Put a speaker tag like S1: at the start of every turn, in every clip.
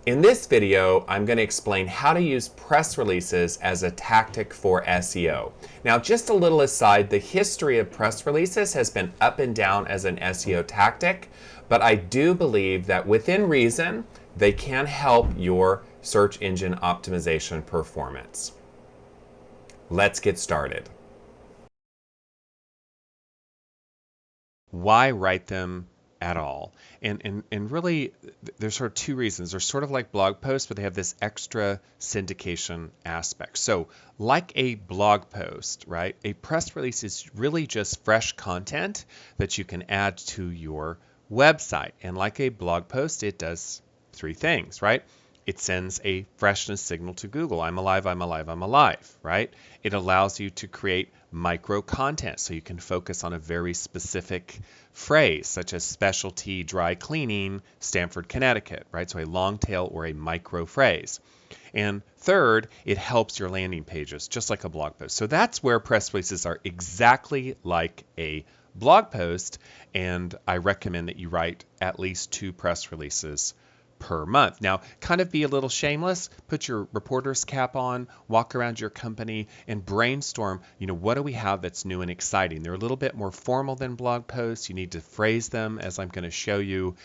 S1: In this video, I'm going to explain how to use press releases as a tactic for SEO. Now, just a little aside, the history of press releases has been up and down as an SEO tactic, but I do believe that within reason, they can help your search engine optimization performance. Let's get started. Why write them at all? And really, there's sort of two reasons. They're sort of like blog posts, but they have this extra syndication aspect. So like a blog post, right? A press release is really just fresh content that you can add to your website. And like a blog post, it does three things, right? It sends a freshness signal to Google. I'm alive, I'm alive, I'm alive, right? It allows you to create micro content so you can focus on a very specific phrase, such as specialty dry cleaning, Stamford, Connecticut, right? So a long tail or a micro phrase. And third, it helps your landing pages, just like a blog post. So that's where press releases are exactly like a blog post, and I recommend that you write at least 2 press releases per month. Now, kind of be a little shameless, put your reporter's cap on, walk around your company and brainstorm, what do we have that's new and exciting? They're a little bit more formal than blog posts. You need to phrase them, as I'm going to show you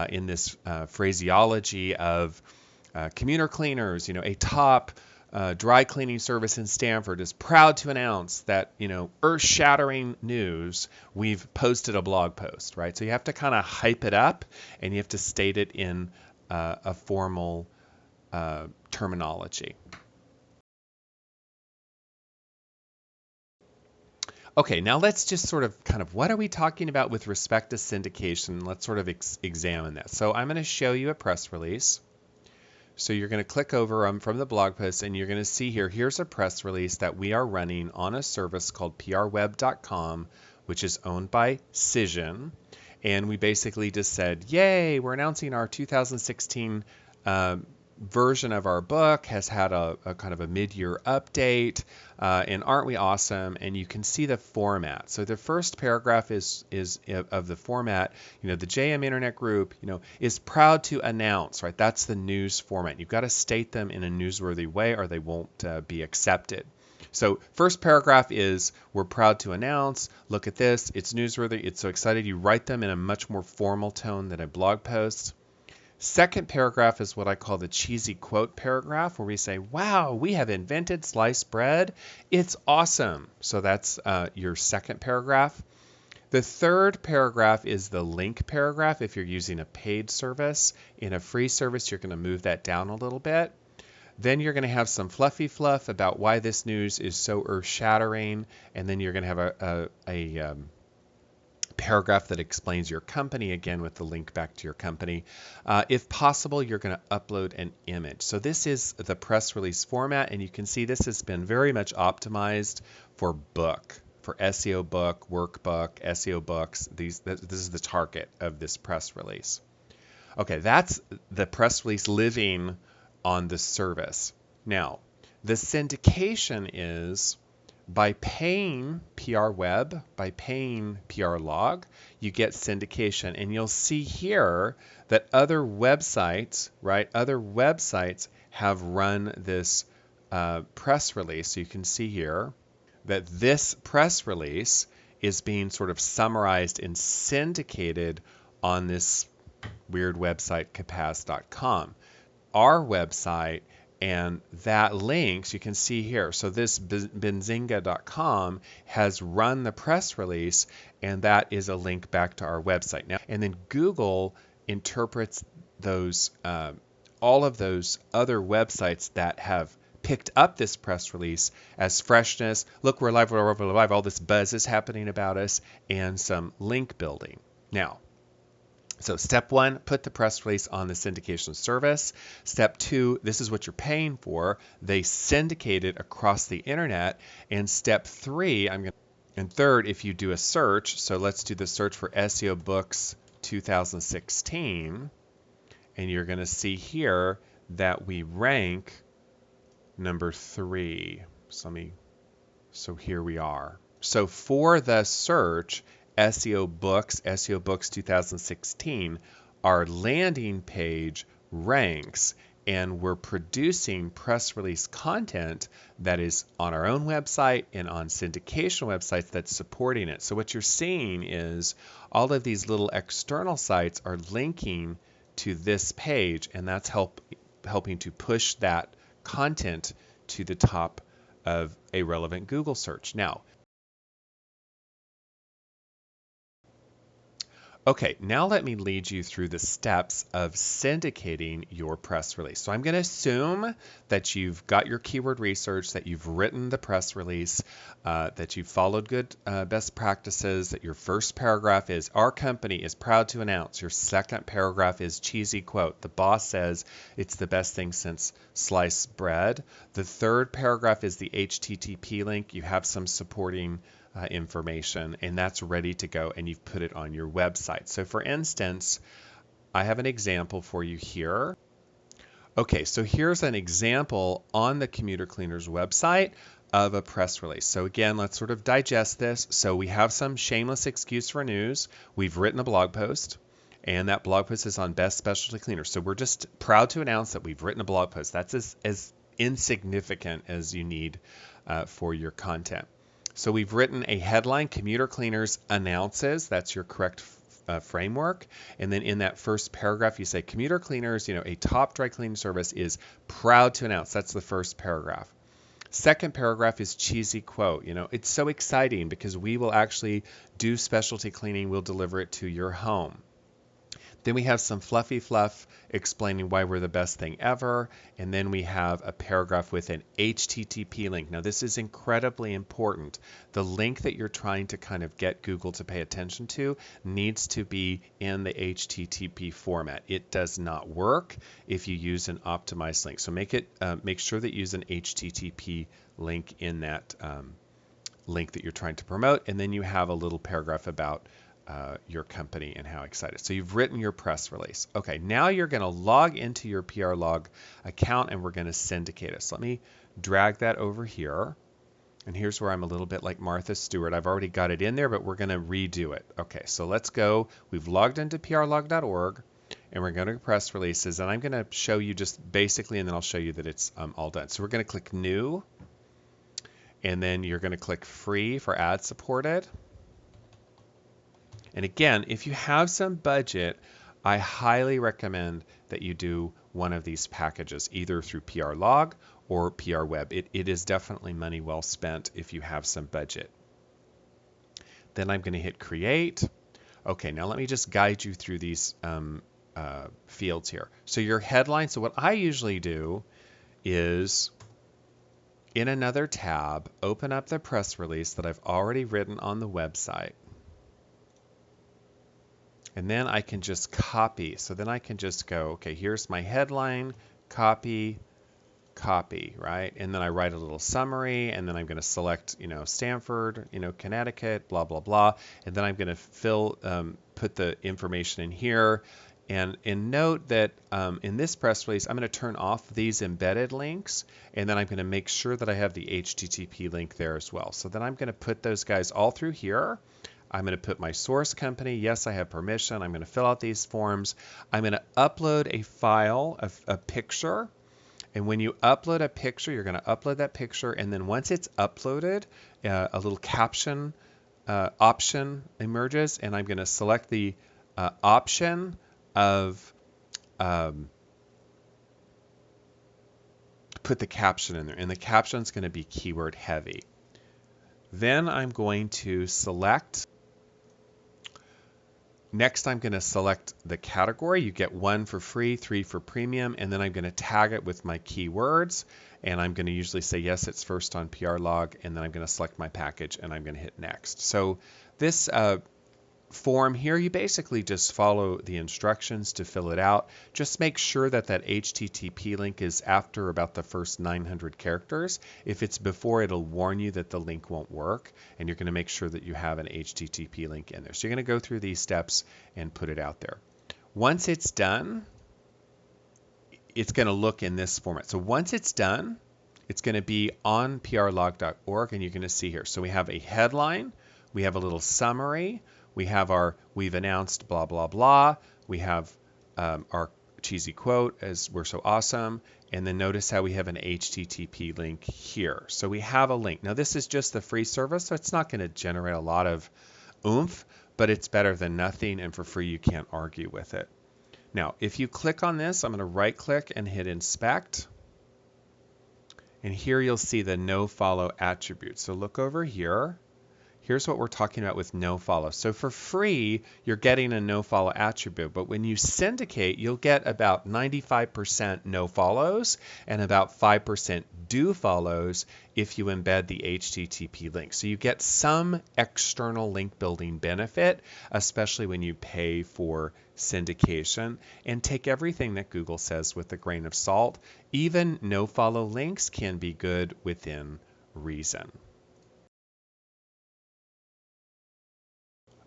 S1: in this phraseology of commuter cleaners. A top dry cleaning service in Stamford is proud to announce that, earth-shattering news, we've posted a blog post, right? So you have to kind of hype it up, and you have to state it in a formal terminology. Okay, now let's just sort of what are we talking about with respect to syndication? Let's sort of examine that. So I'm going to show you a press release. So you're going to click over from the blog post, and you're going to see here's a press release that we are running on a service called prweb.com, which is owned by Cision. And we basically just said, yay, we're announcing our 2016 version of our book has had a kind of a mid-year update, and aren't we awesome? And you can see the format. So the first paragraph is of the format. The JM Internet Group, is proud to announce, right? That's the news format. You've got to state them in a newsworthy way, or they won't be accepted. So first paragraph is, we're proud to announce, look at this, it's newsworthy, it's so excited. You write them in a much more formal tone than a blog post. Second paragraph is what I call the cheesy quote paragraph, where we say, wow, we have invented sliced bread. It's awesome. So that's your second paragraph. The third paragraph is the link paragraph. If you're using a paid service, in a free service, you're going to move that down a little bit. Then you're going to have some fluffy fluff about why this news is so earth-shattering, and then you're going to have a paragraph that explains your company, again with the link back to your company. If possible, you're going to upload an image. So this is the press release format, and you can see this has been very much optimized for book, for SEO book, workbook, SEO books. This is the target of this press release. Okay, that's the press release living on the service. Now, the syndication is by paying PRWeb, by paying PRlog, you get syndication. And you'll see here that other websites, right, other websites have run this press release. So you can see here that this press release is being sort of summarized and syndicated on this weird website, capaz.com. Our website and that links, you can see here. So this benzinga.com has run the press release, and that is a link back to our website. Now, and then Google interprets those all of those other websites that have picked up this press release as freshness. Look, we're live, we're live. All this buzz is happening about us, and some link building. Now, so step 1, put the press release on the syndication service. Step 2, this is what you're paying for. They syndicate it across the internet. And step 3, and third, if you do a search, so let's do the search for SEO Books 2016, and you're going to see here that we rank number 3. So here we are. So for the search, SEO Books 2016, our landing page ranks and we're producing press release content that is on our own website and on syndication websites that's supporting it. So what you're seeing is all of these little external sites are linking to this page, and that's helping to push that content to the top of a relevant Google search. Now, okay, now let me lead you through the steps of syndicating your press release. So I'm going to assume that you've got your keyword research, that you've written the press release, that you've followed good best practices, that your first paragraph is, "Our company is proud to announce." Your second paragraph is cheesy quote, "The boss says it's the best thing since sliced bread." The third paragraph is the HTTP link. You have some supporting information, and that's ready to go, and you've put it on your website. So for instance, I have an example for you here. Okay, so here's an example on the Commuter Cleaners website of a press release. So again, let's sort of digest this. So we have some shameless excuse for news. We've written a blog post, and that blog post is on best specialty cleaners. So we're just proud to announce that we've written a blog post. That's as insignificant as you need for your content. So we've written a headline, Commuter Cleaners announces. That's your correct framework. And then in that first paragraph, you say Commuter Cleaners, a top dry cleaning service is proud to announce. That's the first paragraph. Second paragraph is cheesy quote. It's so exciting because we will actually do specialty cleaning. We'll deliver it to your home. Then we have some fluffy fluff explaining why we're the best thing ever. And then we have a paragraph with an HTTP link. Now, this is incredibly important. The link that you're trying to kind of get Google to pay attention to needs to be in the HTTP format. It does not work if you use an optimized link. So make sure that you use an HTTP link in that link that you're trying to promote. And then you have a little paragraph about your company and how excited. So you've written your press release. Okay, now you're going to log into your PR Log account, and we're going to syndicate it. So let me drag that over here. And here's where I'm a little bit like Martha Stewart. I've already got it in there, but we're going to redo it. Okay, so let's go. We've logged into prlog.org, and we're going to press releases. And I'm going to show you just basically, and then I'll show you that it's all done. So we're going to click New, and then you're going to click Free for ad supported. And again, if you have some budget, I highly recommend that you do one of these packages, either through PR Log or PR Web. It is definitely money well spent if you have some budget. Then I'm going to hit Create. Okay, now let me just guide you through these fields here. So your headline, so what I usually do is in another tab, open up the press release that I've already written on the website. And then I can just copy. So then I can just go, okay, here's my headline, copy, copy, right? And then I write a little summary, and then I'm going to select, Stanford, Connecticut, blah, blah, blah. And then I'm going to put the information in here. And note that in this press release, I'm going to turn off these embedded links, and then I'm going to make sure that I have the HTTP link there as well. So then I'm going to put those guys all through here. I'm going to put my source company. Yes, I have permission. I'm going to fill out these forms. I'm going to upload a file, a picture. And when you upload a picture, you're going to upload that picture. And then once it's uploaded, a little caption option emerges. And I'm going to select the option of put the caption in there. And the caption is going to be keyword heavy. Then I'm going to select. Next, I'm going to select the category. You get 1 for free, 3 for premium, and then I'm going to tag it with my keywords. And I'm going to usually say, yes, it's first on PR Log, and then I'm going to select my package, and I'm going to hit next. So this form here, you basically just follow the instructions to fill it out. Just make sure that that HTTP link is after about the first 900 characters. If it's before, it'll warn you that the link won't work, and you're going to make sure that you have an HTTP link in there. So you're going to go through these steps and put it out there. Once it's done, it's going to look in this format. So once it's done, it's going to be on prlog.org, and you're going to see here. So we have a headline, we have a little summary, we have we've announced blah, blah, blah. We have our cheesy quote as we're so awesome. And then notice how we have an HTTP link here. So we have a link. Now this is just the free service, so it's not going to generate a lot of oomph, but it's better than nothing, and for free you can't argue with it. Now, if you click on this, I'm going to right click and hit inspect. And here you'll see the no follow attribute. So look over here. Here's what we're talking about with no follow. So for free, you're getting a no follow attribute, but when you syndicate, you'll get about 95% no follows and about 5% do follows if you embed the HTTP link. So you get some external link building benefit, especially when you pay for syndication, and take everything that Google says with a grain of salt. Even no follow links can be good within reason.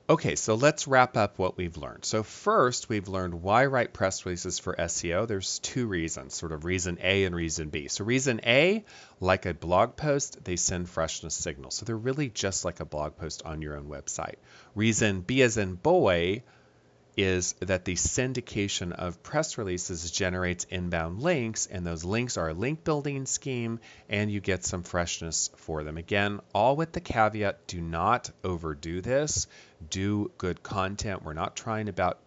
S1: Okay, so let's wrap up what we've learned. So first, we've learned why write press releases for SEO. There's two reasons, sort of reason A and reason B. So reason A, like a blog post, they send freshness signals. So they're really just like a blog post on your own website. Reason B as in boy is that the syndication of press releases generates inbound links, and those links are a link building scheme, and you get some freshness for them. Again, all with the caveat, do not overdo this. Do good content. We're not trying about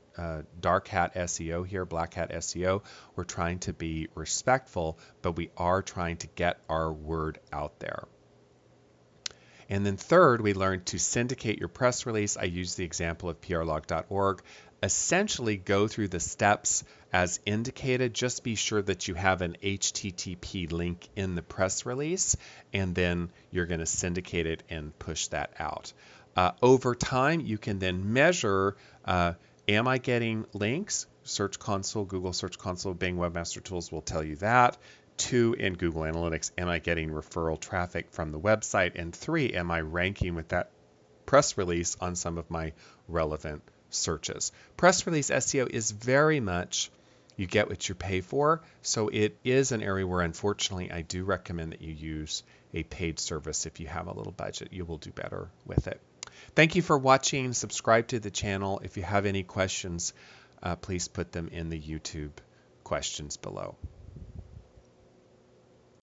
S1: dark hat SEO here, black hat SEO. We're trying to be respectful, but we are trying to get our word out there. And then third, we learned to syndicate your press release. I used the example of prlog.org. Essentially go through the steps as indicated. Just be sure that you have an HTTP link in the press release, and then you're going to syndicate it and push that out. Over time, you can then measure, am I getting links? Search Console, Google Search Console, Bing Webmaster Tools will tell you that. 2, in Google Analytics, am I getting referral traffic from the website? And 3, am I ranking with that press release on some of my relevant searches? Press release SEO is very much you get what you pay for, so it is an area where unfortunately I do recommend that you use a paid service. If you have a little budget, you will do better with it. Thank you for watching. Subscribe to the channel. If you have any questions, please put them in the YouTube questions below.